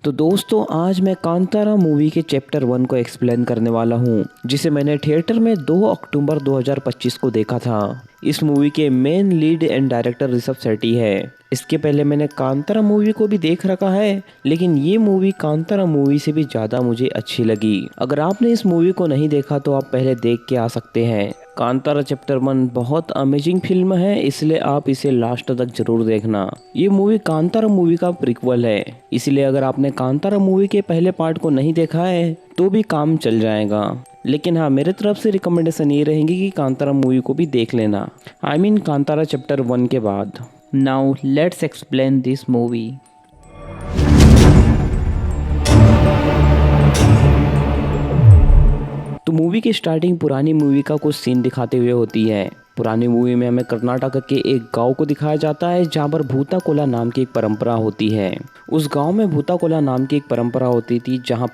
तो दोस्तों आज मैं कांतारा मूवी के चैप्टर 1 को एक्सप्लेन करने वाला हूँ, जिसे मैंने थिएटर में 2 अक्टूबर 2025 को देखा था। इस मूवी के main lead and director Rishabh Shetty है। इसके पहले मैंने कांतारा मूवी को भी देख रखा है, लेकिन ये मूवी कांतारा मूवी से भी ज़्यादा मुझे अच्छी लगी। अगर आपने इस मूवी को नहीं देखा तो आप पहले देख के आ सकते हैं। कांतारा चैप्टर 1 बहुत अमेजिंग फिल्म है, इसलिए आप इसे लास्ट तक जरूर देखना। ये मूवी कांतारा मूवी का प्रीक्वल है, इसलिए अगर आपने कांतारा मूवी के पहले पार्ट को नहीं देखा है तो भी काम चल जाएगा। लेकिन हाँ, मेरे तरफ से रिकमेंडेशन ये रहेगी कि कांतारा मूवी को भी देख लेना। आई मीन कांतारा चैप्टर 1 के बाद। Now let's explain this movie. तो मूवी की स्टार्टिंग पुरानी मूवी का कुछ सीन दिखाते हुए होती है। पुरानी मूवी में हमें कर्नाटक के एक गांव को दिखाया जाता है, जहां पर भूता कोला नाम की एक परंपरा होती है। उस गांव में भूता कोला नाम की एक परंपरा होती थी, जहां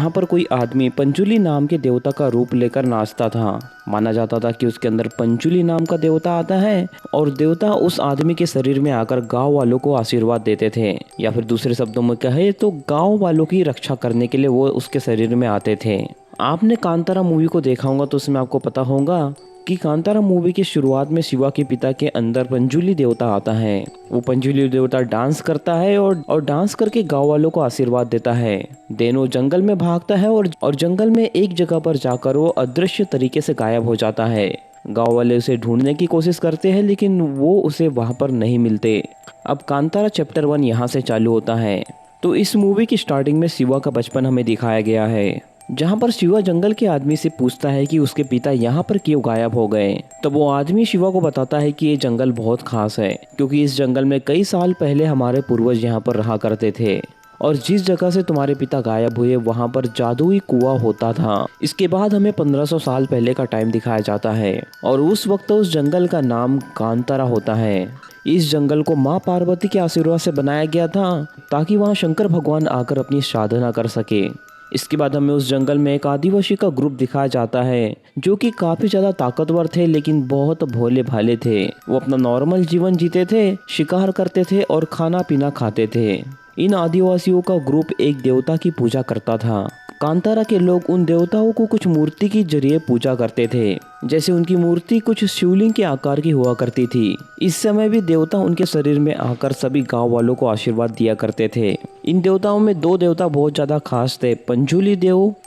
पर कोई आदमी पंजुली नाम के देवता का रूप लेकर नाचता था। माना जाता था कि उसके अंदर पंजुली नाम का देवता आता है और देवता उस आदमी के शरीर में आकर गांव वालों को आशीर्वाद देते थे, या फिर दूसरे शब्दों में कहे तो गांव वालों की रक्षा करने के लिए वो उसके शरीर में आते थे। आपने कांतारा मूवी को देखा होगा तो उसमें आपको पता होगा कि कांतारा मूवी की शुरुआत में शिवा के पिता के अंदर पंजुली देवता आता है। वो पंजुली देवता डांस करता है और डांस करके गांव वालों को आशीर्वाद देता है। देनो जंगल में भागता है और जंगल में एक जगह पर जाकर वो अदृश्य तरीके से गायब हो जाता है। गांव वाले उसे ढूंढने की कोशिश करते हैं, लेकिन वो उसे वहां पर नहीं मिलते। अब कांतारा चैप्टर 1 यहाँ से चालू होता है। तो इस मूवी की स्टार्टिंग में शिवा का बचपन हमें दिखाया गया है, जहाँ पर शिवा जंगल के आदमी से पूछता है कि उसके पिता यहाँ पर क्यों गायब हो गए। तब वो आदमी शिवा को बताता है कि ये जंगल बहुत खास है, क्योंकि इस जंगल में कई साल पहले हमारे पूर्वज यहाँ पर रहा करते थे, और जिस जगह से तुम्हारे पिता गायब हुए वहाँ पर जादुई कुआं होता था। इसके बाद हमें 1500 साल पहले का टाइम दिखाया जाता है, और उस वक्त उस जंगल का नाम कांतारा होता है। इस जंगल को माँ पार्वती के आशीर्वाद से बनाया गया था, ताकि वहाँ शंकर भगवान आकर अपनी साधना कर सके। इसके बाद हमें उस जंगल में एक आदिवासी का ग्रुप दिखाया जाता है, जो कि काफी ज्यादा ताकतवर थे, लेकिन बहुत भोले भाले थे। वो अपना नॉर्मल जीवन जीते थे, शिकार करते थे और खाना पीना खाते थे। इन आदिवासियों का ग्रुप एक देवता की पूजा करता था। कांतारा के लोग उन देवताओं को कुछ मूर्ति के जरिए पूजा करते थे, जैसे उनकी मूर्ति कुछ शिवलिंग के आकार की हुआ करती थी। इस समय भी देवता उनके शरीर में आकर सभी गांव वालों को आशीर्वाद दिया करते थे। इन देवताओं में 2 देवता बहुत ज्यादा खास थे।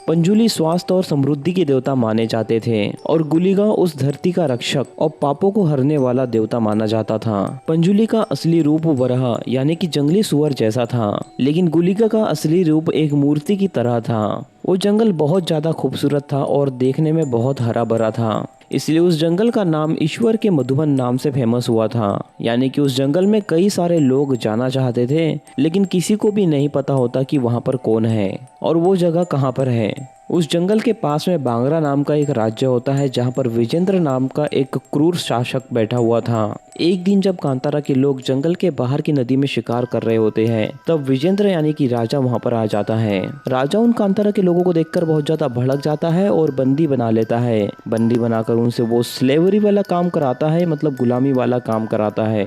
पंजुली स्वास्थ्य और समृद्धि के देवता माने जाते थे, और गुलिगा उस धरती का रक्षक और पापों को हरने वाला देवता माना जाता था। पंजुली का असली रूप वराह यानी कि जंगली सुअर जैसा था, लेकिन गुलिगा का असली रूप एक मूर्ति की तरह था। वो जंगल बहुत ज्यादा खूबसूरत था और देखने में बहुत हरा भरा था, इसलिए उस जंगल का नाम ईश्वर के मधुबन नाम से फेमस हुआ था। यानी कि उस जंगल में कई सारे लोग जाना चाहते थे, लेकिन किसी को भी नहीं पता होता कि वहाँ पर कौन है और वो जगह कहाँ पर है। उस जंगल के पास में बांग्रा नाम का एक राज्य होता है, जहाँ पर विजेंद्र नाम का एक क्रूर शासक बैठा हुआ था। एक दिन जब कांतारा के लोग जंगल के बाहर की नदी में शिकार कर रहे होते हैं, तब विजेंद्र यानी कि राजा वहाँ पर आ जाता है। राजा उन कांतारा के लोगों को देखकर बहुत ज्यादा भड़क जाता है और बंदी बना लेता है। बंदी बनाकर उनसे वो स्लेवरी वाला काम कराता है, मतलब गुलामी वाला काम कराता है।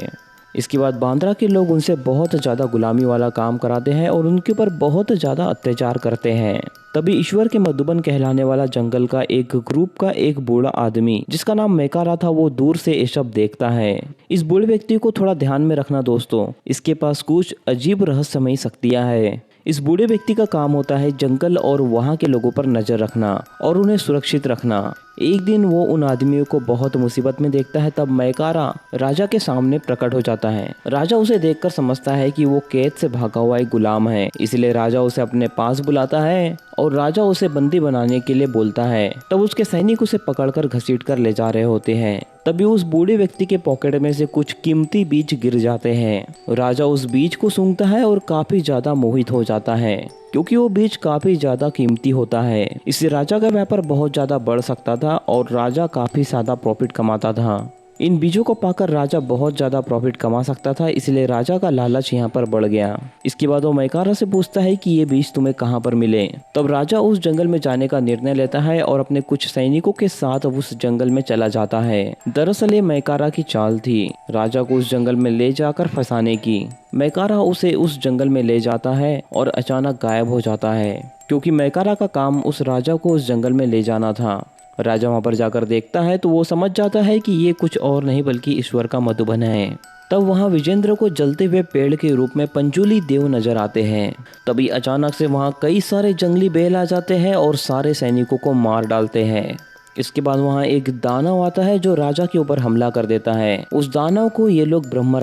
इसके बाद बांद्रा के लोग उनसे बहुत ज़्यादा गुलामी वाला काम कराते हैं और उनके ऊपर बहुत ज़्यादा अत्याचार करते हैं। तभी ईश्वर के मधुबन कहलाने वाला जंगल का एक ग्रुप का एक बूढ़ा आदमी, जिसका नाम मेकारा था, वो दूर से ये सब देखता है। इस बूढ़े व्यक्ति को थोड़ा ध्यान में रखना दोस्तों, इसके पास कुछ अजीब रहस्यमयी शक्तियाँ हैं। इस बूढ़े व्यक्ति का काम होता है जंगल और वहाँ के लोगों पर नजर रखना और उन्हें सुरक्षित रखना। एक दिन वो उन आदमियों को बहुत मुसीबत में देखता है, तब मैकारा राजा के सामने प्रकट हो जाता है। राजा उसे देखकर समझता है कि वो कैद से भागा हुआ एक गुलाम है, इसलिए राजा उसे अपने पास बुलाता है और राजा उसे बंदी बनाने के लिए बोलता है। तब उसके सैनिक उसे पकड़कर घसीट कर ले जा रहे होते हैं। तभी उस बूढ़े व्यक्ति के पॉकेट में से कुछ कीमती बीज गिर जाते हैं। राजा उस बीज को सूंघता है और काफी ज्यादा मोहित हो जाता है, क्योंकि वो बीज काफी ज्यादा कीमती होता है। इससे राजा का व्यापार बहुत ज्यादा बढ़ सकता था और राजा काफी ज्यादा प्रॉफिट कमाता था। इन बीजों को पाकर राजा बहुत ज्यादा प्रॉफिट कमा सकता था, इसलिए राजा का लालच यहाँ पर बढ़ गया। इसके बाद वो मैकारा से पूछता है कि ये बीज तुम्हें कहाँ पर मिले। तब राजा उस जंगल में जाने का निर्णय लेता है और अपने कुछ सैनिकों के साथ उस जंगल में चला जाता है। दरअसल ये मैकारा की चाल थी राजा को उस जंगल में ले जाकर फंसाने की। मैकारा उसे उस जंगल में ले जाता है और अचानक गायब हो जाता है, क्योंकि मैकारा का काम उस राजा को उस जंगल में ले जाना था। राजा वहां पर जाकर देखता है तो वो समझ जाता है कि ये कुछ और नहीं बल्कि ईश्वर का मधुबन है। तब वहां विजेंद्र को जलते हुए पेड़ के रूप में पंजुली देव नजर आते हैं। तभी अचानक से वहां कई सारे जंगली बैल आ जाते हैं और सारे सैनिकों को मार डालते हैं। इसके बाद वहाँ एक दानव आता है जो राजा के ऊपर हमला कर देता है। उस दानव को ये लोग ब्रह्म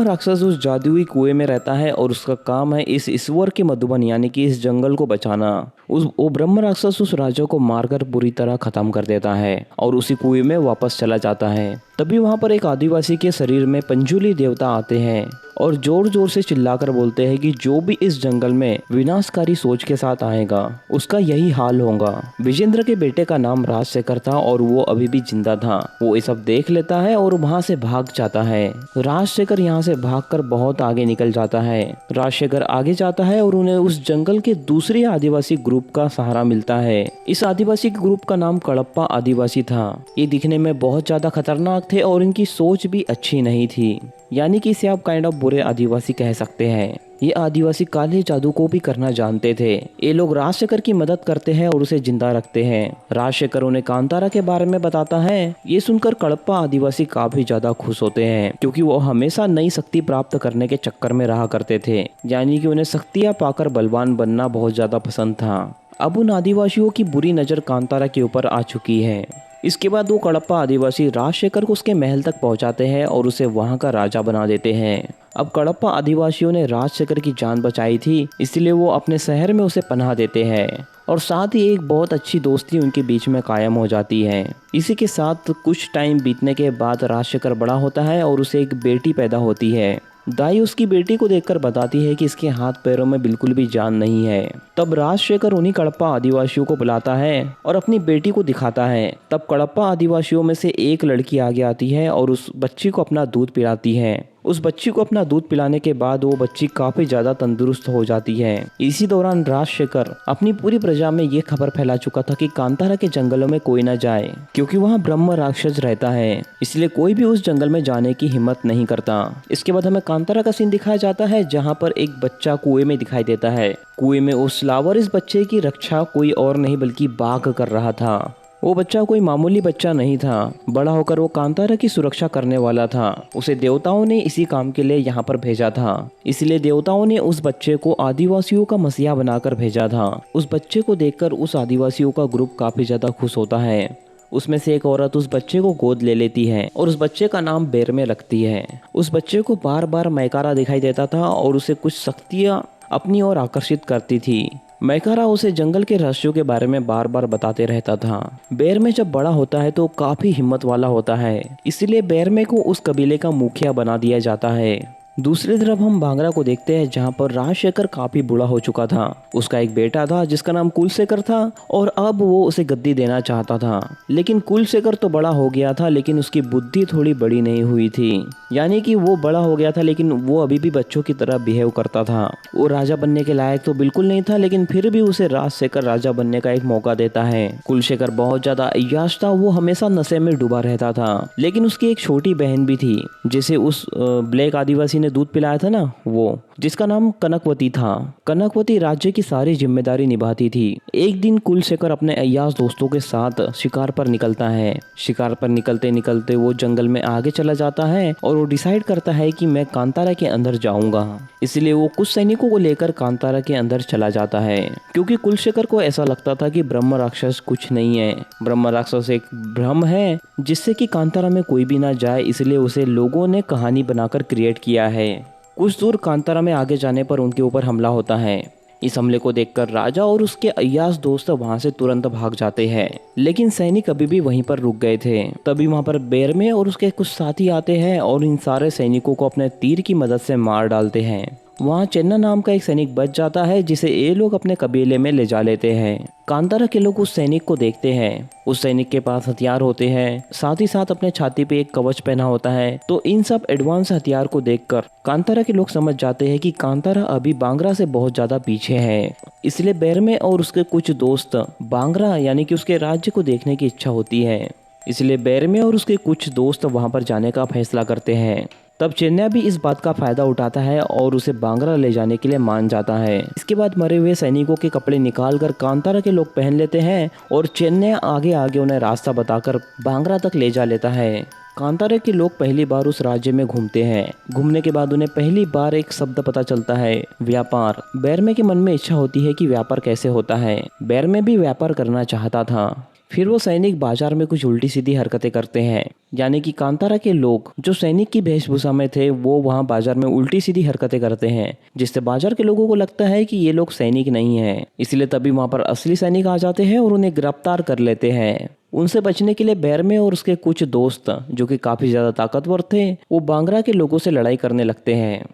राक्षस उस जादुई कुएं में रहता है और उसका काम है इस ईश्वर के मधुबन यानी कि इस जंगल को बचाना। वो ब्रह्म राक्षस उस राजा को मारकर बुरी तरह खत्म कर देता है और उसी कुएं में वापस चला जाता है। तभी वहाँ पर एक आदिवासी के शरीर में पंजुली देवता आते हैं और जोर जोर से चिल्लाकर बोलते हैं कि जो भी इस जंगल में विनाशकारी सोच के साथ आएगा उसका यही हाल होगा। विजेंद्र के बेटे का नाम राजशेखर था और वो अभी भी जिंदा था। वो ये सब देख लेता है और वहाँ से भाग जाता है। राजशेखर यहाँ से भागकर बहुत आगे निकल जाता है। राजशेखर आगे जाता है और उन्हें उस जंगल के दूसरे आदिवासी ग्रुप का सहारा मिलता है। इस आदिवासी ग्रुप का नाम कडप्पा आदिवासी था। ये दिखने में बहुत ज्यादा खतरनाक थे और इनकी सोच भी अच्छी नहीं थी, यानी कि इसे आप काइंड ऑफ बुरे आदिवासी कह सकते हैं। ये आदिवासी काले जादू को भी करना जानते थे। ये लोग राजशेखर की मदद करते हैं और उसे जिंदा रखते हैं। राजशेखर उन्हें कांतारा के बारे में बताता है। ये सुनकर कडप्पा आदिवासी काफी ज्यादा खुश होते हैं, क्योंकि वो हमेशा नई शक्ति प्राप्त करने के चक्कर में रहा करते थे, यानी कि उन्हें शक्तियाँ पाकर बलवान बनना बहुत ज्यादा पसंद था। अब उन आदिवासियों की बुरी नजर कांतारा के ऊपर आ चुकी है। इसके बाद वो कडप्पा आदिवासी राजशेखर को उसके महल तक पहुंचाते हैं और उसे वहां का राजा बना देते हैं। अब कडप्पा आदिवासियों ने राजशेखर की जान बचाई थी, इसलिए वो अपने शहर में उसे पनाह देते हैं और साथ ही एक बहुत अच्छी दोस्ती उनके बीच में कायम हो जाती है। इसी के साथ कुछ टाइम बीतने के बाद राजशेखर बड़ा होता है और उसे एक बेटी पैदा होती है। दाई उसकी बेटी को देखकर बताती है कि इसके हाथ पैरों में बिल्कुल भी जान नहीं है। तब राजशेखर उन्हीं कडप्पा आदिवासियों को बुलाता है और अपनी बेटी को दिखाता है। तब कडप्पा आदिवासियों में से एक लड़की आगे आती है और उस बच्ची को अपना दूध पिलाती है। उस बच्ची को अपना दूध पिलाने के बाद वो बच्ची काफी ज्यादा तंदुरुस्त हो जाती है। इसी दौरान राजशेखर अपनी पूरी प्रजा में ये खबर फैला चुका था कि कांतारा के जंगलों में कोई न जाए, क्योंकि वहाँ ब्रह्म राक्षस रहता है, इसलिए कोई भी उस जंगल में जाने की हिम्मत नहीं करता। इसके बाद हमें कांतारा का सीन दिखाया जाता है, जहाँ पर एक बच्चा कुएं में दिखाई देता है। कुएं में उस लावारिस बच्चे की रक्षा कोई और नहीं बल्कि बाघ कर रहा था। वो बच्चा कोई मामूली बच्चा नहीं था, बड़ा होकर वो कांतारा की सुरक्षा करने वाला था। उसे देवताओं ने इसी काम के लिए यहाँ पर भेजा था, इसलिए देवताओं ने उस बच्चे को आदिवासियों का मसीहा बनाकर भेजा था। उस बच्चे को देखकर उस आदिवासियों का ग्रुप काफी ज्यादा खुश होता है। उसमें से एक औरत उस बच्चे को गोद ले लेती है और उस बच्चे का नाम बेर में रखती है। उस बच्चे को बार बार मैकारा दिखाई देता था और उसे कुछ शक्तियाँ अपनी ओर आकर्षित करती थी। मैकारा उसे जंगल के रहस्यों के बारे में बार बार बताते रहता था। बेरमे जब बड़ा होता है तो काफी हिम्मत वाला होता है, इसलिए बेरमे को उस कबीले का मुखिया बना दिया जाता है। दूसरी तरफ हम भांगरा को देखते हैं, जहाँ पर राजशेखर काफी बूढ़ा हो चुका था। उसका एक बेटा था जिसका नाम कुलशेखर था और अब वो उसे गद्दी देना चाहता था। लेकिन कुलशेखर तो बड़ा हो गया था, लेकिन उसकी बुद्धि थोड़ी बड़ी नहीं हुई थी, यानी कि वो बड़ा हो गया था लेकिन वो अभी भी बच्चों की तरह बिहेव करता था। वो राजा बनने के लायक तो बिल्कुल नहीं था, लेकिन फिर भी उसे राजशेखर राजा बनने का एक मौका देता है। कुलशेखर बहुत ज्यादा अय्याश था, वो हमेशा नशे में डूबा रहता था। लेकिन उसकी एक छोटी बहन भी थी, जिसे उस ब्लैक आदिवासी ने दूध पिलाया था ना, वो जिसका नाम कनकवती था। कनकवती राज्य की सारी जिम्मेदारी निभाती थी। एक दिन कुलशेखर अपने अय्याश दोस्तों के साथ शिकार पर निकलता है। शिकार पर निकलते निकलते वो जंगल में आगे चला जाता है और वो डिसाइड करता है कि मैं कांतारा के अंदर जाऊंगा। इसलिए वो कुछ सैनिकों को लेकर कांतारा के अंदर चला जाता है, क्योंकि कुलशेखर को ऐसा लगता था कि ब्रह्म राक्षस कुछ नहीं है। ब्रह्म राक्षस एक भ्रम है जिससे कि कांतारा में कोई भी ना जाए, इसलिए उसे लोगों ने कहानी बनाकर क्रिएट किया है। कुछ दूर कांतारा में आगे जाने पर उनके ऊपर हमला होता है। इस हमले को देखकर राजा और उसके अय्याश दोस्त वहां से तुरंत भाग जाते हैं, लेकिन सैनिक अभी भी वहीं पर रुक गए थे। तभी वहां पर बेरमे और उसके कुछ साथी आते हैं और इन सारे सैनिकों को अपने तीर की मदद से मार डालते हैं वहाँ चेन्ना नाम का एक सैनिक बच जाता है जिसे ये लोग अपने कबीले में ले जा लेते हैं। कांतारा के लोग उस सैनिक को देखते हैं। उस सैनिक के पास हथियार होते हैं, साथ ही साथ अपने छाती पे एक कवच पहना होता है। तो इन सब एडवांस हथियार को देखकर कांतारा के लोग समझ जाते हैं कि कांतारा अभी बांग्रा से बहुत ज्यादा पीछे है। इसलिए बेरमे और उसके कुछ दोस्त बांग्रा यानी कि उसके राज्य को देखने की इच्छा होती है। इसलिए बेरमे और उसके कुछ दोस्त वहां पर जाने का फैसला करते हैं। तब चेन्नई भी इस बात का फायदा उठाता है और उसे बांग्रा ले जाने के लिए मान जाता है। इसके बाद मरे हुए सैनिकों के कपड़े निकालकर कांतारा के लोग पहन लेते हैं और चेन्नई आगे आगे उन्हें रास्ता बताकर बांग्रा तक ले जा लेता है। कांतारा के लोग पहली बार उस राज्य में घूमते हैं। घूमने के बाद उन्हें पहली बार एक शब्द पता चलता है, व्यापार। बेरमे के मन में इच्छा होती है कि व्यापार कैसे होता है। बेरमे भी व्यापार करना चाहता था। फिर वो सैनिक बाजार में कुछ उल्टी सीधी हरकतें करते हैं, यानी कि कांतारा के लोग जो सैनिक की वेशभूषा में थे वो वहाँ बाजार में उल्टी सीधी हरकतें करते हैं, जिससे बाजार के लोगों को लगता है कि ये लोग सैनिक नहीं है। इसलिए तभी वहाँ पर असली सैनिक आ जाते हैं और उन्हें गिरफ्तार कर लेते हैं। उनसे बचने के लिए बेरमे और उसके कुछ दोस्त जो कि काफी ज्यादा ताकतवर थे वो बांग्रा के लोगों से लड़ाई करने लगते हैं।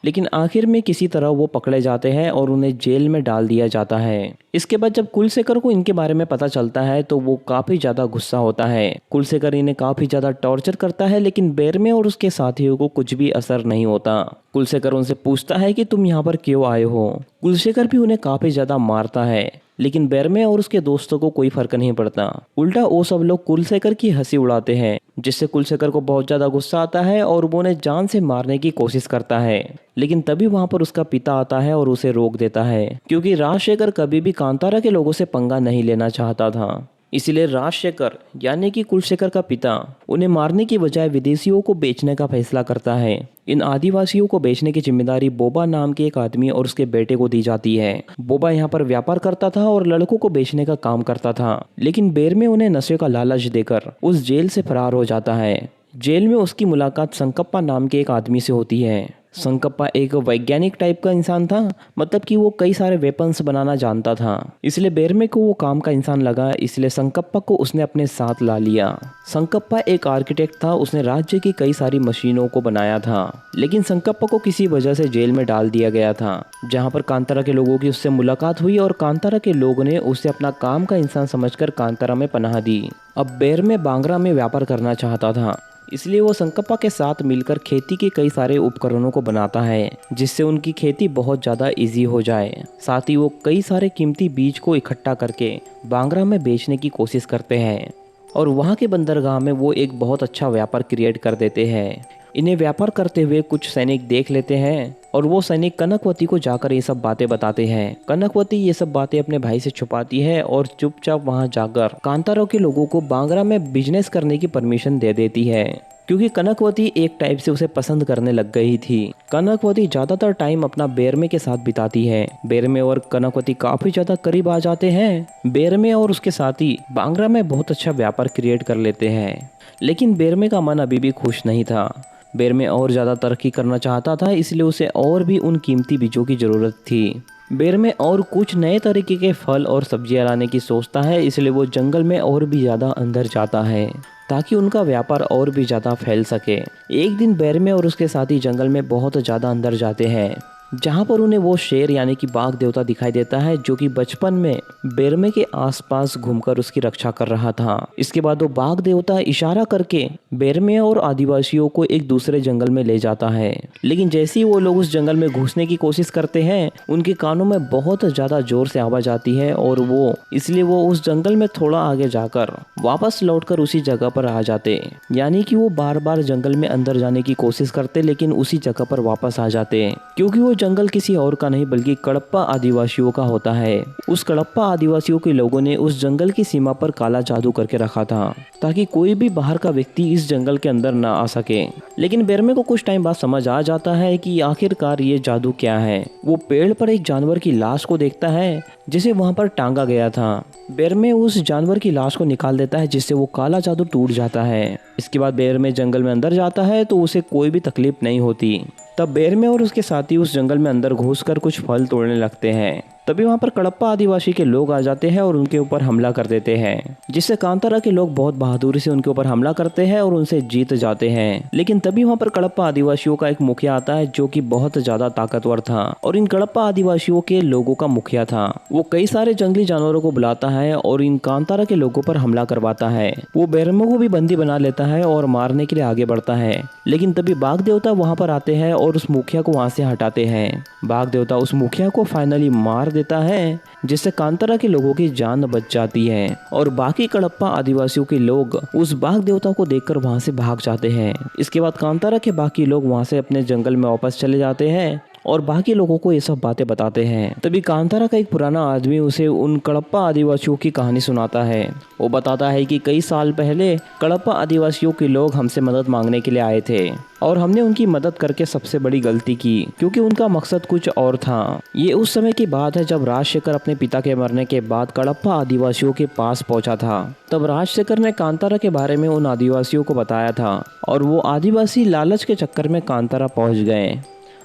लेकिन आखिर में किसी तरह वो पकड़े जाते हैं और उन्हें जेल में डाल दिया जाता है। इसके बाद जब कुलशेखर को इनके बारे में पता चलता है तो वो काफी ज्यादा गुस्सा होता है। कुलशेखर इन्हें काफी ज्यादा टॉर्चर करता है, लेकिन बेरमे और उसके साथियों को कुछ भी असर नहीं होता। कुलशेखर उनसे पूछता है कि तुम यहाँ पर क्यों आए हो। कुलशेखर भी उन्हें काफी ज्यादा मारता है, लेकिन बेरमे और उसके दोस्तों को कोई फर्क नहीं पड़ता। उल्टा वो सब लोग कुलशेखर की हंसी उड़ाते हैं, जिससे कुलशेखर को बहुत ज्यादा गुस्सा आता है और वो उन्हें जान से मारने की कोशिश करता है। लेकिन तभी वहां पर उसका पिता आता है और उसे रोक देता है, क्योंकि राजशेखर कभी भी कांतारा के लोगों से पंगा नहीं लेना चाहता था। इसलिए राजशेखर यानी कि कुलशेखर का पिता उन्हें मारने की बजाय विदेशियों को बेचने का फैसला करता है। इन आदिवासियों को बेचने की जिम्मेदारी बोबा नाम के एक आदमी और उसके बेटे को दी जाती है। बोबा यहाँ पर व्यापार करता था और लड़कों को बेचने का काम करता था, लेकिन बेरमे उन्हें नशे का लालच देकर उस जेल से फरार हो जाता है। जेल में उसकी मुलाकात संकप्पा नाम के एक आदमी से होती है। संकप्पा एक वैज्ञानिक टाइप का इंसान था, मतलब कि वो कई सारे वेपन्स बनाना जानता था। इसलिए बेरमे को वो काम का इंसान लगा, इसलिए संकप्पा को उसने अपने साथ ला लिया। संकप्पा एक आर्किटेक्ट था, उसने राज्य की कई सारी मशीनों को बनाया था। लेकिन संकप्पा को किसी वजह से जेल में डाल दिया गया था, जहाँ पर कांतारा के लोगों की उससे मुलाकात हुई और कांतारा के लोगों ने उसे अपना काम का इंसान समझकर कांतारा में पनाह दी। अब बेरमे बांग्रा में व्यापार करना चाहता था, इसलिए वो संकप्पा के साथ मिलकर खेती के कई सारे उपकरणों को बनाता है, जिससे उनकी खेती बहुत ज़्यादा इजी हो जाए। साथ ही वो कई सारे कीमती बीज को इकट्ठा करके बांग्रा में बेचने की कोशिश करते हैं और वहाँ के बंदरगाह में वो एक बहुत अच्छा व्यापार क्रिएट कर देते हैं। इन्हें व्यापार करते हुए कुछ सैनिक देख लेते हैं और वो सैनिक कनकवती को जाकर ये सब बातें बताते हैं। कनकवती ये सब बातें अपने भाई से छुपाती है और चुपचाप वहां जाकर कांतारा के लोगों को बांग्रा में बिजनेस करने की परमिशन दे देती है, क्योंकि कनकवती एक टाइप से उसे पसंद करने लग गई थी। कनकवती ज्यादातर टाइम अपना बेरमे के साथ बिताती है। बेरमे और कनकवती काफी ज्यादा करीब आ जाते हैं। बेरमे और उसके साथी बांग्रा में बहुत अच्छा व्यापार क्रिएट कर लेते हैं, लेकिन बेरमे का मन अभी भी खुश नहीं था। बेरमे और ज़्यादा तरक्की करना चाहता था, इसलिए उसे और भी उन कीमती बीजों की ज़रूरत थी। बेरमे और कुछ नए तरीके के फल और सब्जियां लाने की सोचता है, इसलिए वो जंगल में और भी ज़्यादा अंदर जाता है ताकि उनका व्यापार और भी ज़्यादा फैल सके। एक दिन बेरमे और उसके साथी जंगल में बहुत ज़्यादा अंदर जाते हैं, जहाँ पर उन्हें वो शेर यानी कि बाघ देवता दिखाई देता है, जो कि बचपन में बेरमे के आसपास घूमकर उसकी रक्षा कर रहा था। इसके बाद वो बाघ देवता इशारा करके बेरमे और आदिवासियों को एक दूसरे जंगल में ले जाता है। लेकिन जैसे ही वो लोग उस जंगल में घुसने की कोशिश करते हैं, उनके कानों में बहुत ज्यादा जोर से आवाज आती है और इसलिए वो उस जंगल में थोड़ा आगे जाकर वापस लौटकर उसी जगह पर आ जाते। यानी कि वो बार बार जंगल में अंदर जाने की कोशिश करते, लेकिन उसी जगह पर वापस आ जाते, क्योंकि वो जंगल किसी और का नहीं बल्कि कडप्पा आदिवासियों का होता है। उस कडप्पा आदिवासियों के लोगों ने उस जंगल की सीमा पर काला जादू करके रखा था, ताकि कोई भी बाहर का व्यक्ति इस जंगल के अंदर ना आ सके। लेकिन बेरमे को कुछ टाइम बाद समझ आ जाता है कि आखिरकार ये जादू क्या है। वो पेड़ पर एक जानवर की लाश को देखता है, जिसे वहां पर टांगा गया था। बेरमे उस जानवर की लाश को निकाल देता है, जिससे वो काला जादू टूट जाता है। इसके बाद बेरमे जंगल में अंदर जाता है तो उसे कोई भी तकलीफ नहीं होती। तब बेरमे और उसके साथी उस जंगल में अंदर घुसकर कुछ फल तोड़ने लगते हैं। तभी वहाँ पर कडप्पा आदिवासी के लोग आ जाते हैं और उनके ऊपर हमला कर देते हैं, जिससे कांतारा के लोग बहुत बहादुरी से उनके ऊपर हमला करते हैं और उनसे जीत जाते हैं। लेकिन तभी वहाँ पर कडप्पा आदिवासियों का एक मुखिया आता है जो कि बहुत ज्यादा ताकतवर था और इन कडप्पा आदिवासियों के लोगों का मुखिया था। वो कई सारे जंगली जानवरों को बुलाता है और इन कांतारा के लोगों पर हमला करवाता है। वो बेरमो को भी बंदी बना लेता है और मारने के लिए आगे बढ़ता है। लेकिन तभी बाघ देवता वहाँ पर आते हैं और उस मुखिया को वहाँ से हटाते हैं। बाघ देवता उस मुखिया को फाइनली मार देता है, जिससे कांतारा के लोगों की जान बच जाती है और बाकी कडप्पा आदिवासियों के लोग उस बाघ देवता को देखकर वहां से भाग जाते हैं। इसके बाद कांतारा के बाकी लोग वहां से अपने जंगल में वापस चले जाते हैं और बाकी लोगों को ये सब बातें बताते हैं। तभी कांतारा का एक पुराना आदमी उसे उन कडप्पा आदिवासियों की कहानी सुनाता है। वो बताता है कि कई साल पहले कडप्पा आदिवासियों के लोग हमसे मदद मांगने के लिए आए थे और हमने उनकी मदद करके सबसे बड़ी गलती की, क्योंकि उनका मकसद कुछ और था। ये उस समय की बात है जब राजशेखर अपने पिता के मरने के बाद कडप्पा आदिवासियों के पास पहुंचा था। तब राजशेखर ने कांतारा के बारे में उन आदिवासियों को बताया था और वो आदिवासी लालच के चक्कर में कांतारा पहुंच गए।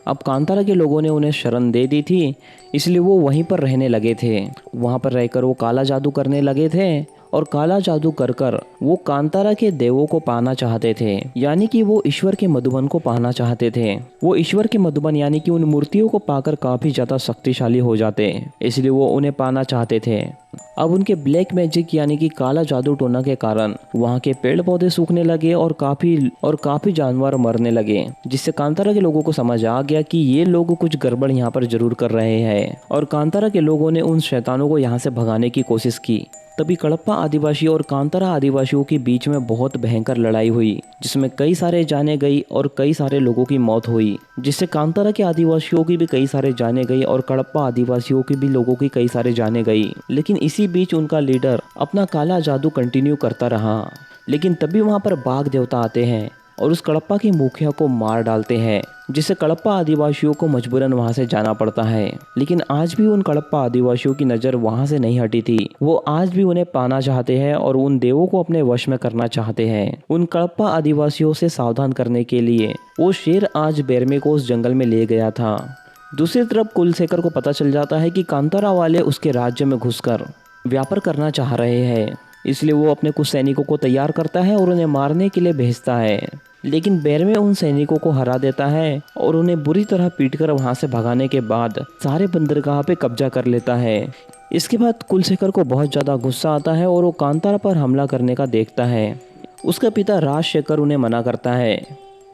अब कांतारा के लोगों ने उन्हें शरण दे दी थी, इसलिए वो वहीं पर रहने लगे थे। वहाँ पर रहकर वो काला जादू करने लगे थे और काला जादू कर कर वो कांतारा के देवों को पाना चाहते थे, यानी कि वो ईश्वर के मधुबन को पाना चाहते थे। वो ईश्वर के मधुबन यानी कि उन मूर्तियों को पाकर काफी ज्यादा शक्तिशाली हो जाते, इसलिए वो उन्हें पाना चाहते थे। अब उनके ब्लैक मैजिक यानी कि काला जादू टोना के कारण वहाँ के पेड़ पौधे सूखने लगे और काफी जानवर मरने लगे, जिससे कांतारा के लोगों को समझ आ गया कि ये लोग कुछ गड़बड़ यहाँ पर जरूर कर रहे हैं और कांतारा के लोगों ने उन शैतानों को यहाँ से भगाने की कोशिश की। तभी कडप्पा आदिवासी और कांतारा आदिवासियों के बीच में बहुत भयंकर लड़ाई हुई, जिसमें कई सारे जाने गई और कई सारे लोगों की मौत हुई, जिससे कांतारा के आदिवासियों की भी कई सारे जाने गई और कडप्पा आदिवासियों की भी लोगों की कई सारे जाने गई। लेकिन इसी बीच उनका लीडर अपना काला जादू कंटिन्यू करता रहा। लेकिन तभी वहाँ पर बाघ देवता आते हैं और उस कडप्पा के मुखिया को मार डालते हैं, जिससे कडप्पा आदिवासियों को मजबूरन वहां से जाना पड़ता है। लेकिन आज भी उन कडप्पा आदिवासियों की नज़र वहां से नहीं हटी थी। वो आज भी उन्हें पाना चाहते हैं और उन देवों को अपने वश में करना चाहते हैं। उन कडप्पा आदिवासियों से सावधान करने के लिए वो शेर आज बेरमे को उस जंगल में ले गया था। दूसरी तरफ कुलशेखर को पता चल जाता है कि कांतारा वाले उसके राज्य में घुसकर व्यापार करना चाह रहे हैं, इसलिए वो अपने कुछ सैनिकों को तैयार करता है और उन्हें मारने के लिए भेजता है। लेकिन बेरमे उन सैनिकों को हरा देता है और उन्हें बुरी तरह पीटकर वहां से भगाने के बाद सारे बंदरगाह पे कब्जा कर लेता है। इसके बाद कुलशेखर को बहुत ज़्यादा गुस्सा आता है और वो कांतारा पर हमला करने का देखता है। उसका पिता राजशेखर उन्हें मना करता है।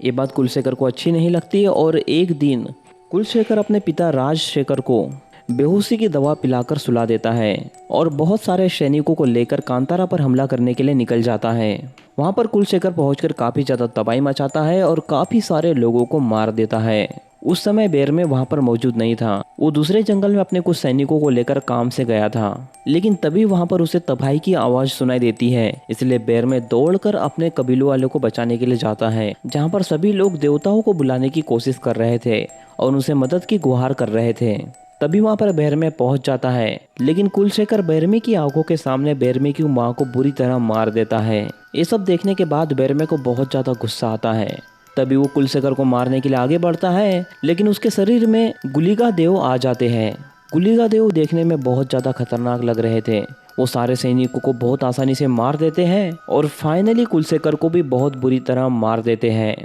ये बात कुलशेखर को अच्छी नहीं लगती और एक दिन कुलशेखर अपने पिता राजशेखर को बेहोशी की दवा पिलाकर सुला देता है और बहुत सारे सैनिकों को लेकर कांतारा पर हमला करने के लिए निकल जाता है। वहां पर कुलशेखर पहुंचकर काफी ज्यादा तबाही मचाता है और काफी सारे लोगों को मार देता है। उस समय बेरमे वहां पर मौजूद नहीं था। वो दूसरे जंगल में अपने कुछ सैनिकों को लेकर काम से गया था। लेकिन तभी वहां पर उसे तबाही की आवाज सुनाई देती है, इसलिए बेरमे दौड़कर अपने कबीलों वालों को बचाने के लिए जाता है, जहाँ पर सभी लोग देवताओं को बुलाने की कोशिश कर रहे थे और उनसे मदद की गुहार कर रहे थे। तभी वहां पर बेरमे पहुंच जाता है, लेकिन कुलशेखर बेरमे की आंखों के सामने बेरमे की मां को बुरी तरह मार देता है। ये सब देखने के बाद बेरमे को बहुत ज्यादा गुस्सा आता है। तभी वो कुलशेखर को मारने के लिए आगे बढ़ता है, लेकिन उसके शरीर में गुलिगा देव आ जाते हैं। गुलिगा देव देखने में बहुत ज्यादा खतरनाक लग रहे थे। वो सारे सैनिकों को बहुत आसानी से मार देते हैं और फाइनली कुलशेखर को भी बहुत बुरी तरह मार देते हैं।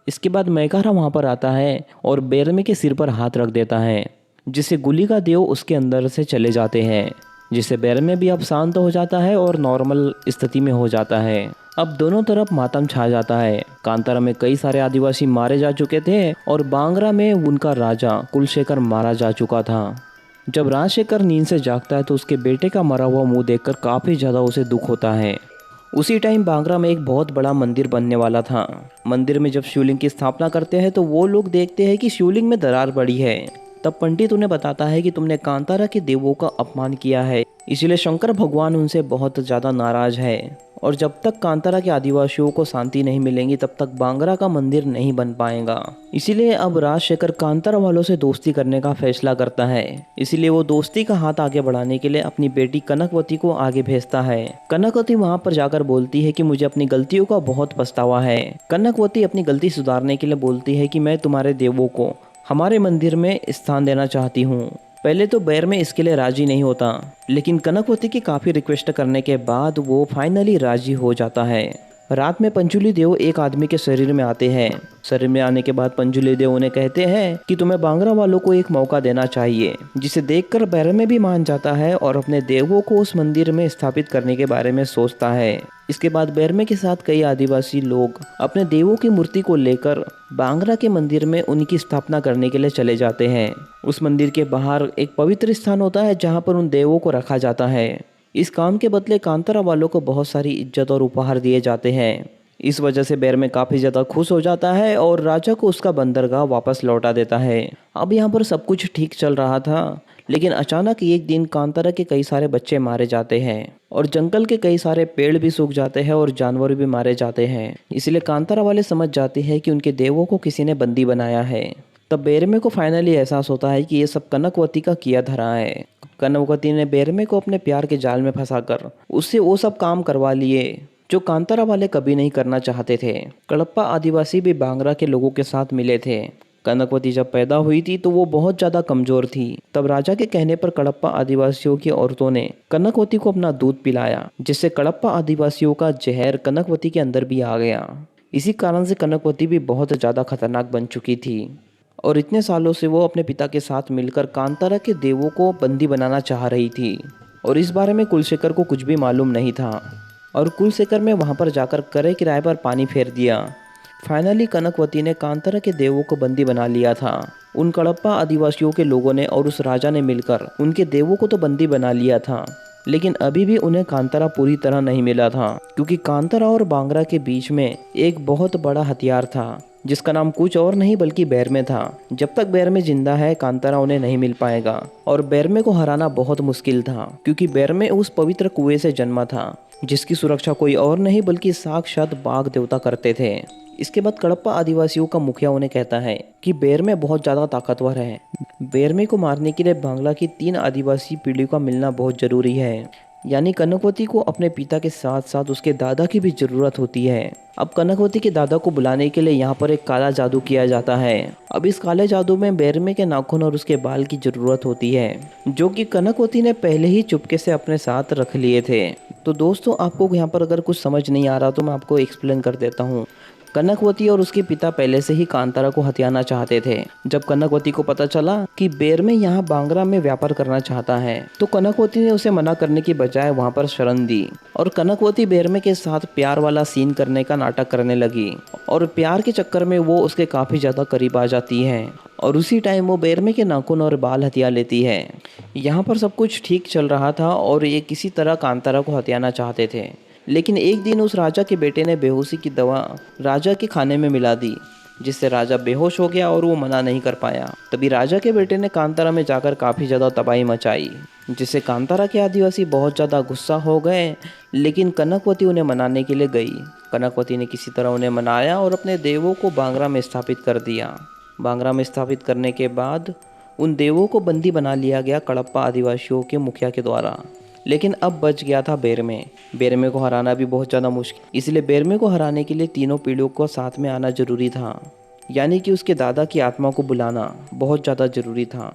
इसके बाद मैकारा वहां पर आता है और बेरमे के सिर पर हाथ रख देता है, जिससे गुलिगा देव उसके अंदर से चले जाते हैं, जिससे बेरमे भी अब शांत हो जाता है और नॉर्मल स्थिति में हो जाता है। अब दोनों तरफ मातम छा जाता है। कांतारा में कई सारे आदिवासी मारे जा चुके थे और बांगरा में उनका राजा कुलशेखर मारा जा चुका था। जब राजशेखर नींद से जागता है तो उसके बेटे का मरा हुआ मुंह देखकर काफी ज्यादा उसे दुख होता है। उसी टाइम बांगरा में एक बहुत बड़ा मंदिर बनने वाला था। मंदिर में जब शिवलिंग की स्थापना करते हैं तो वो लोग देखते हैं कि शिवलिंग में दरार पड़ी है। तब पंडित उन्हें बताता है कि तुमने कांतारा के देवों का अपमान किया है, इसलिए शंकर भगवान उनसे बहुत ज्यादा नाराज है और जब तक कांतारा के आदिवासियों को शांति नहीं मिलेंगी तब तक बांगरा का मंदिर नहीं बन पाएगा। इसीलिए अब राजशेखर कांतारा वालों से दोस्ती करने का फैसला करता है। इसीलिए वो दोस्ती का हाथ आगे बढ़ाने के लिए अपनी बेटी कनकवती को आगे भेजता है। कनकवती वहाँ पर जाकर बोलती है कि मुझे अपनी गलतियों का बहुत पछतावा है। कनकवती अपनी गलती सुधारने के लिए बोलती है कि मैं तुम्हारे देवों को हमारे मंदिर में स्थान देना चाहती हूँ। पहले तो बैरमे इसके लिए राजी नहीं होता, लेकिन कनकवती की काफ़ी रिक्वेस्ट करने के बाद वो फाइनली राजी हो जाता है। रात में पंचुली देव एक आदमी के शरीर में आते हैं। शरीर में आने के बाद पंचुली देव उन्हें कहते हैं कि तुम्हें बांग्रा वालों को एक मौका देना चाहिए, जिसे देखकर बैरमे भी मान जाता है और अपने देवों को उस मंदिर में स्थापित करने के बारे में सोचता है। इसके बाद बैरमे के साथ कई आदिवासी लोग अपने देवों की मूर्ति को लेकर बांग्रा के मंदिर में उनकी स्थापना करने के लिए चले जाते हैं। उस मंदिर के बाहर एक पवित्र स्थान होता है जहाँ पर उन देवों को रखा जाता है। इस काम के बदले कांतारा वालों को बहुत सारी इज्जत और उपहार दिए जाते हैं। इस वजह से बैरमे काफ़ी ज़्यादा खुश हो जाता है और राजा को उसका बंदरगाह वापस लौटा देता है। अब यहाँ पर सब कुछ ठीक चल रहा था, लेकिन अचानक एक दिन कांतारा के कई सारे बच्चे मारे जाते हैं और जंगल के कई सारे पेड़ भी सूख जाते हैं और जानवर भी मारे जाते हैं। इसलिए कांतारा वाले समझ जाते हैं कि उनके देवों को किसी ने बंदी बनाया है। तब बैरमे को फाइनली एहसास होता है कि ये सब कनकवती का किया धरा है। कनकवती ने बैरमे को अपने प्यार के जाल में फंसाकर उससे वो सब काम करवा लिए जो कांतारा वाले कभी नहीं करना चाहते थे। कडप्पा आदिवासी भी बांग्रा के लोगों के साथ मिले थे। कनकवती जब पैदा हुई थी तो वो बहुत ज़्यादा कमज़ोर थी। तब राजा के कहने पर कडप्पा आदिवासियों की औरतों ने कनकवती को अपना दूध पिलाया, जिससे कडप्पा आदिवासियों का जहर कनकवती के अंदर भी आ गया। इसी कारण से कनकवती भी बहुत ज़्यादा खतरनाक बन चुकी थी और इतने सालों से वो अपने पिता के साथ मिलकर कांतारा के देवों को बंदी बनाना चाह रही थी और इस बारे में कुलशेखर को कुछ भी मालूम नहीं था और कुलशेखर ने वहाँ पर जाकर करे किराए पर पानी फेर दिया। फाइनली कनकवती ने कांतारा के देवों को बंदी बना लिया था। उन कडप्पा आदिवासियों के लोगों ने और उस राजा ने मिलकर उनके देवों को तो बंदी बना लिया था, लेकिन अभी भी उन्हें कांतारा पूरी तरह नहीं मिला था, क्योंकि कांतारा और बांग्रा के बीच में एक बहुत बड़ा हथियार था जिसका नाम कुछ और नहीं बल्कि बैरमे था। जब तक बैरमे जिंदा है कांतारा उन्हें नहीं मिल पाएगा और बैरमे को हराना बहुत मुश्किल था, क्योंकि बैरमे उस पवित्र कुएं से जन्मा था जिसकी सुरक्षा कोई और नहीं बल्कि साक्षात बाघ देवता करते थे। इसके बाद कडप्पा आदिवासियों का मुखिया उन्हें कहता है कि बैरमे बहुत ज़्यादा ताकतवर है। बैरमे को मारने के लिए बांग्ला की 3 आदिवासी पीढ़ी का मिलना बहुत ज़रूरी है, यानी कनकवती को अपने पिता के साथ साथ उसके दादा की भी ज़रूरत होती है। अब कनकवती के दादा को बुलाने के लिए यहाँ पर एक काला जादू किया जाता है। अब इस काले जादू में बैरमे के नाखून और उसके बाल की ज़रूरत होती है, जो कि कनकवती ने पहले ही चुपके से अपने साथ रख लिए थे। तो दोस्तों, आपको यहाँ पर अगर कुछ समझ नहीं आ रहा तो मैं आपको एक्सप्लेन कर देता हूँ। कनकवती और उसके पिता पहले से ही कांतारा को हथियाना चाहते थे। जब कनकवती को पता चला कि बैरमे यहाँ बांग्रा में व्यापार करना चाहता है, तो कनकवती ने उसे मना करने की बजाय वहाँ पर शरण दी और कनकवती बैरमे के साथ प्यार वाला सीन करने का नाटक करने लगी और प्यार के चक्कर में वो उसके काफ़ी ज़्यादा करीब आ जाती है और उसी टाइम वो बैरमे के नाखून और बाल हथिया लेती है। यहाँ पर सब कुछ ठीक चल रहा था और ये किसी तरह कांतारा को हथियाना चाहते थे, लेकिन एक दिन उस राजा के बेटे ने बेहोशी की दवा राजा के खाने में मिला दी, जिससे राजा बेहोश हो गया और वो मना नहीं कर पाया। तभी राजा के बेटे ने कांतारा में जाकर काफ़ी ज़्यादा तबाही मचाई, जिससे कांतारा के आदिवासी बहुत ज़्यादा गुस्सा हो गए, लेकिन कनकवती उन्हें मनाने के लिए गई। कनकवती ने किसी तरह उन्हें मनाया और अपने देवों को बांग्रा में स्थापित कर दिया। बांग्रा में स्थापित करने के बाद उन देवों को बंदी बना लिया गया कडप्पा आदिवासियों के मुखिया के द्वारा। लेकिन अब बच गया था बैरमे। बैरमे को हराना भी बहुत ज़्यादा मुश्किल, इसलिए बैरमे को हराने के लिए तीनों पीढ़ियों को साथ में आना जरूरी था, यानी कि उसके दादा की आत्मा को बुलाना बहुत ज़्यादा ज़रूरी था।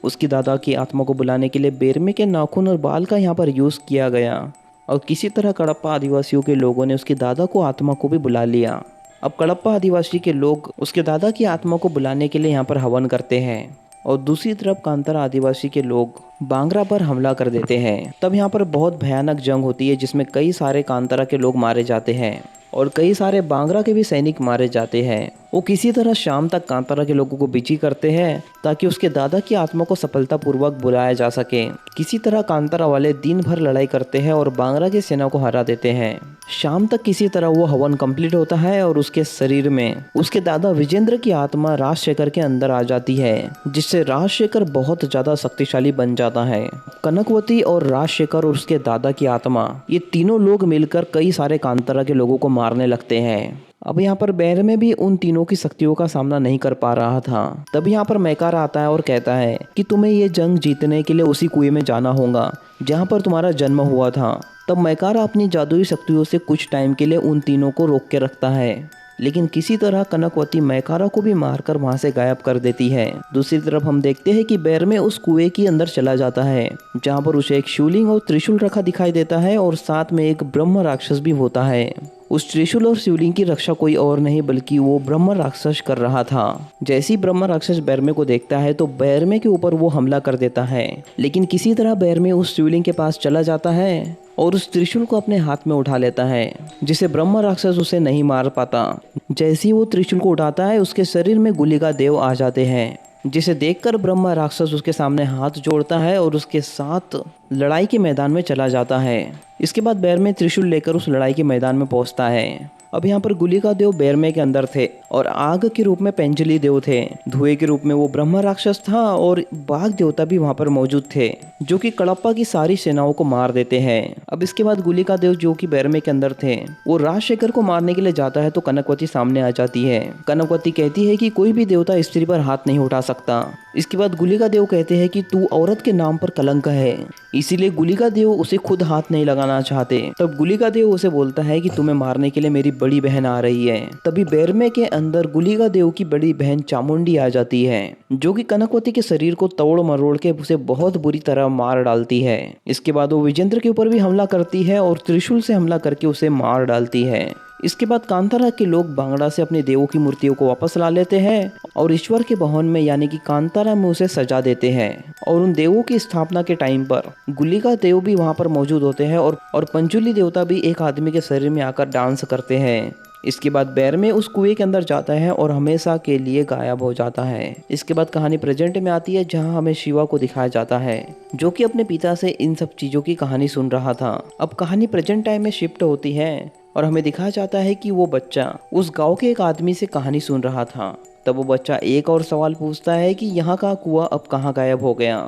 उसकी दादा की आत्मा को बुलाने के लिए बैरमे के नाखून और बाल का यहाँ पर यूज़ किया गया और किसी तरह कडप्पा आदिवासियों के लोगों ने उसकी दादा को आत्मा को भी बुला लिया। अब कडप्पा आदिवासी के लोग उसके दादा की आत्मा को बुलाने के लिए यहाँ पर हवन करते हैं और दूसरी तरफ कांतारा आदिवासी के लोग बांग्रा पर हमला कर देते हैं। तब यहाँ पर बहुत भयानक जंग होती है, जिसमें कई सारे कांतारा के लोग मारे जाते हैं और कई सारे बांग्रा के भी सैनिक मारे जाते हैं। वो किसी तरह शाम तक कांतारा के लोगों को बिजी करते हैं ताकि उसके दादा की आत्मा को सफलतापूर्वक बुलाया जा सके। किसी तरह कांतारा वाले दिन भर लड़ाई करते हैं और बांग्रा की सेना को हरा देते हैं। शाम तक किसी तरह वो हवन कंप्लीट होता है और उसके शरीर में उसके दादा विजेंद्र की आत्मा राजशेखर के अंदर आ जाती है, जिससे राजशेखर बहुत ज्यादा शक्तिशाली बन जाता है। कनकवती और राजशेखर और उसके दादा की आत्मा, ये तीनों लोग मिलकर कई सारे कांतारा के लोगों को मारने लगते हैं। अब यहाँ पर बैरमे भी उन तीनों की शक्तियों का सामना नहीं कर पा रहा था। तब यहाँ पर मैकार आता है और कहता है कि तुम्हें ये जंग जीतने के लिए उसी कुएं में जाना होगा जहाँ पर तुम्हारा जन्म हुआ था। तब मैकारा अपनी जादुई शक्तियों से कुछ टाइम के लिए उन तीनों को रोक के रखता है, लेकिन किसी तरह कनकवती मायकारा को भी मारकर वहां से गायब कर देती है। दूसरी तरफ हम देखते हैं कि बैरमे उस कुएं के अंदर चला जाता है, जहाँ पर उसे एक शिवलिंग और त्रिशूल रखा दिखाई देता है और साथ में एक ब्रह्म राक्षस भी होता है। उस त्रिशूल और शिवलिंग की रक्षा कोई और नहीं बल्कि वो ब्रह्म राक्षस कर रहा था। जैसे ही ब्रह्म राक्षस बैरमे को देखता है तो बैरमे के ऊपर वो हमला कर देता है, लेकिन किसी तरह बैरमे उस शिवलिंग के पास चला जाता है और उस त्रिशूल को अपने हाथ में उठा लेता है, जिसे ब्रह्म राक्षस उसे नहीं मार पाता। जैसे ही वो त्रिशूल को उठाता है उसके शरीर में गुलिका देव आ जाते हैं, जिसे देखकर ब्रह्म राक्षस उसके सामने हाथ जोड़ता है और उसके साथ लड़ाई के मैदान में चला जाता है। इसके बाद बैरमे त्रिशूल लेकर उस लड़ाई के मैदान में पहुंचता है। अब यहाँ पर गुलिका देव बैरमे के अंदर थे और आग के रूप में पेंजली देव थे, धुएं के रूप में वो ब्रह्म राक्षस था और बाघ देवता भी वहाँ पर मौजूद थे, जो कि कडप्पा की सारी सेनाओं को मार देते हैं। अब इसके बाद गुलिका देव जो कि बैरमे के अंदर थे वो राजशेखर को मारने के लिए जाता है तो कनकवती सामने आ जाती है। कनकवती कहती है कि कोई भी देवता स्त्री पर हाथ नहीं उठा सकता। इसके बाद गुलिका देव कहते हैं कि तू औरत के नाम पर कलंक है, इसीलिए गुलिका देव उसे खुद हाथ नहीं लगाना चाहते। तब गुलिका देव उसे बोलता है कि तुम्हें मारने के लिए मेरी बड़ी बहन आ रही है। तभी बैरमे के अंदर गुलिका देव की बड़ी बहन चामुंडी आ जाती है, जो कि कनकवती के शरीर को तोड़ मरोड़ के उसे बहुत बुरी तरह मार डालती है। इसके बाद वो विजेंद्र के ऊपर भी हमला करती है और त्रिशूल से हमला करके उसे मार डालती है। इसके बाद कांतारा के लोग बांगड़ा से अपने देवों की मूर्तियों को वापस ला लेते हैं और ईश्वर के भवन में यानी कि कांतारा में उसे सजा देते हैं। और उन देवों की स्थापना के टाइम पर गुलिका देव भी वहां पर मौजूद होते हैं और पंजुली देवता भी एक आदमी के शरीर में आकर डांस करते हैं। इसके बाद बैरमे उस कुएं के अंदर जाता है और हमेशा के लिए गायब हो जाता है। इसके बाद कहानी प्रेजेंट में आती है, जहां हमें शिवा को दिखाया जाता है, जो कि अपने पिता से इन सब चीजों की कहानी सुन रहा था। अब कहानी प्रेजेंट टाइम में शिफ्ट होती है और हमें दिखाया जाता है कि वो बच्चा उस गांव के एक आदमी से कहानी सुन रहा था। तब वो बच्चा एक और सवाल पूछता है कि यहाँ का कुआं अब कहाँ गायब हो गया।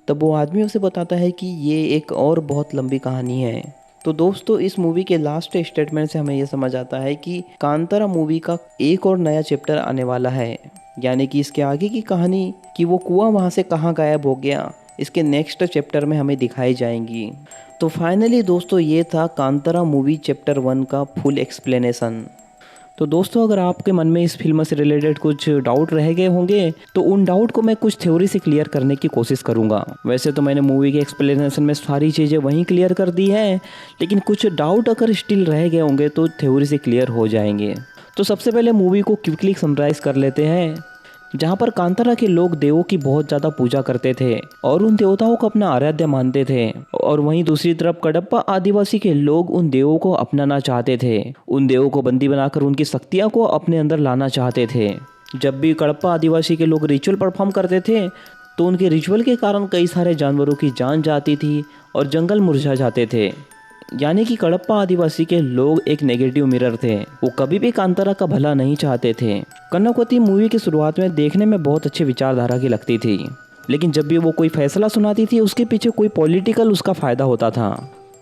तब वो आदमी उसे बताता है कि ये एक और बहुत लंबी कहानी है। तो दोस्तों, इस मूवी के लास्ट स्टेटमेंट से हमें ये समझ आता है कि कांतारा मूवी का एक और नया चैप्टर आने वाला है, यानी कि इसके आगे की कहानी कि वो कुआं वहाँ से कहाँ गायब हो गया, इसके नेक्स्ट चैप्टर में हमें दिखाई जाएंगी। तो फाइनली दोस्तों, ये था कांतारा मूवी चैप्टर 1 का फुल एक्सप्लेनेशन। तो दोस्तों, अगर आपके मन में इस फिल्म से रिलेटेड कुछ डाउट रह गए होंगे तो उन डाउट को मैं कुछ थ्योरी से क्लियर करने की कोशिश करूंगा। वैसे तो मैंने मूवी के एक्सप्लेनेशन में सारी चीज़ें वहीं क्लियर कर दी हैं, लेकिन कुछ डाउट अगर स्टिल रह गए होंगे तो थ्योरी से क्लियर हो जाएंगे। तो सबसे पहले मूवी को क्विकली समराइज कर लेते हैं, जहाँ पर कांतारा के लोग देवों की बहुत ज़्यादा पूजा करते थे और उन देवताओं को अपना आराध्य मानते थे। और वहीं दूसरी तरफ कडप्पा आदिवासी के लोग उन देवों को अपनाना चाहते थे, उन देवों को बंदी बनाकर उनकी शक्तियाँ को अपने अंदर लाना चाहते थे। जब भी कडप्पा आदिवासी के लोग रिचुअल परफॉर्म करते थे तो उनके रिचुअल के कारण कई सारे जानवरों की जान जाती थी और जंगल मुरझा जाते थे। यानी कि कडप्पा आदिवासी के लोग एक नेगेटिव मिरर थे, वो कभी भी कांतारा का भला नहीं चाहते थे। कनकवती मूवी की शुरुआत में देखने में बहुत अच्छी विचारधारा की लगती थी, लेकिन जब भी वो कोई फैसला सुनाती थी उसके पीछे कोई पॉलिटिकल उसका फायदा होता था।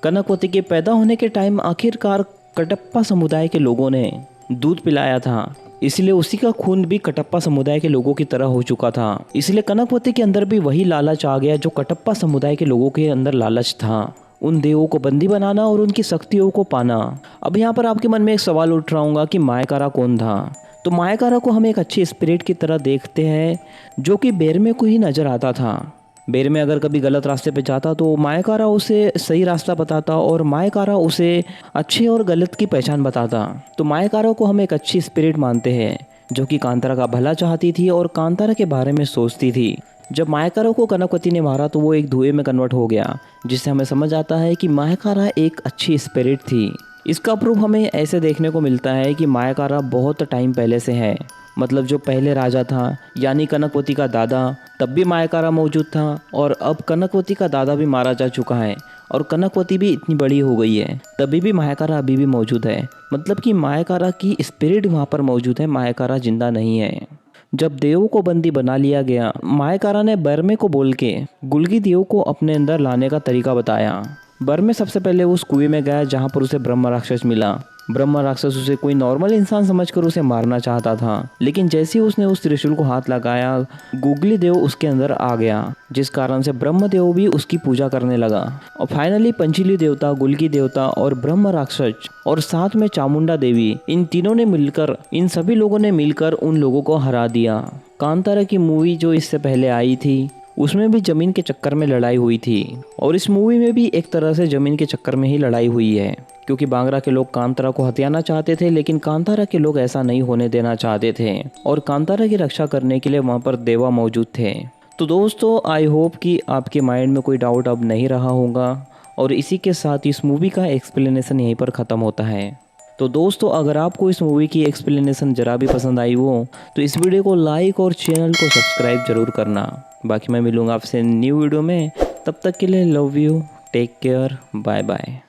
कनकवती के पैदा होने के टाइम आखिरकार कडप्पा समुदाय के लोगों ने दूध पिलाया था, इसलिए उसी का खून भी कटप्पा समुदाय के लोगों की तरह हो चुका था। इसलिए कनकवती के अंदर भी वही लालच आ गया जो कटप्पा समुदाय के लोगों के अंदर लालच था, उन देवों को बंदी बनाना और उनकी शक्तियों को पाना। अब यहाँ पर आपके मन में एक सवाल उठ रहा होगा कि मायकारा कौन था। तो मायकारा को हम एक अच्छी स्पिरिट की तरह देखते हैं, जो कि बैरमे को ही नजर आता था। बैरमे अगर कभी गलत रास्ते पे जाता तो मायकारा उसे सही रास्ता बताता और मायकारा उसे अच्छे और गलत की पहचान बताता। तो मायकारा को हम एक अच्छी स्पिरिट मानते हैं, जो कि कांतारा का भला चाहती थी और कांतारा के बारे में सोचती थी। जब मायकारा को कनकवती ने मारा तो वो एक धुएं में कन्वर्ट हो गया, जिससे हमें समझ आता है कि मायकारा एक अच्छी स्पिरिट थी। इसका प्रूफ हमें ऐसे देखने को मिलता है कि मायकारा बहुत टाइम पहले से है, मतलब जो पहले राजा था यानी कनकवती का दादा, तब भी मायकारा मौजूद था और अब कनकवती का दादा भी मारा जा चुका है और कनकवती भी इतनी बड़ी हो गई है, तभी भी मायकारा अभी भी मौजूद है। मतलब कि मायकारा की स्पिरिट वहाँ पर मौजूद है, मायकारा जिंदा नहीं है। जब देवों को बंदी बना लिया गया, मायकारा ने बैरमे को बोल के गुल्गी देव को अपने अंदर लाने का तरीका बताया। बैरमे सबसे पहले उस कुएं में गया जहाँ पर उसे ब्रह्म राक्षस मिला। ब्रह्मा राक्षस उसे कोई नॉर्मल इंसान समझकर उसे मारना चाहता था, लेकिन जैसे ही उसने उस त्रिशूल को हाथ लगाया, गुगली देव उसके अंदर आ गया, जिस कारण से ब्रह्मदेव भी उसकी पूजा करने लगा। और फाइनली पंचली देवता, गुलकी देवता और ब्रह्म राक्षस और साथ में चामुंडा देवी, इन तीनों ने मिलकर, इन सभी लोगों ने मिलकर उन लोगों को हरा दिया। कांतारा की मूवी जो इससे पहले आई थी, उसमें भी जमीन के चक्कर में लड़ाई हुई थी, और इस मूवी में भी एक तरह से जमीन के चक्कर में ही लड़ाई हुई है, क्योंकि बांग्रा के लोग कांतारा को हथियाना चाहते थे, लेकिन कांतारा के लोग ऐसा नहीं होने देना चाहते थे, और कांतारा की रक्षा करने के लिए वहाँ पर देवा मौजूद थे। तो दोस्तों, आई होप कि आपके माइंड में कोई डाउट अब नहीं रहा होगा, और इसी के साथ इस मूवी का एक्सप्लेनेशन यहीं पर ख़त्म होता है। तो दोस्तों, अगर आपको इस मूवी की एक्सप्लेनेशन ज़रा भी पसंद आई हो तो इस वीडियो को लाइक और चैनल को सब्सक्राइब ज़रूर करना। बाकी मैं मिलूँगा आपसे न्यू वीडियो में, तब तक के लिए love you, take care, bye bye.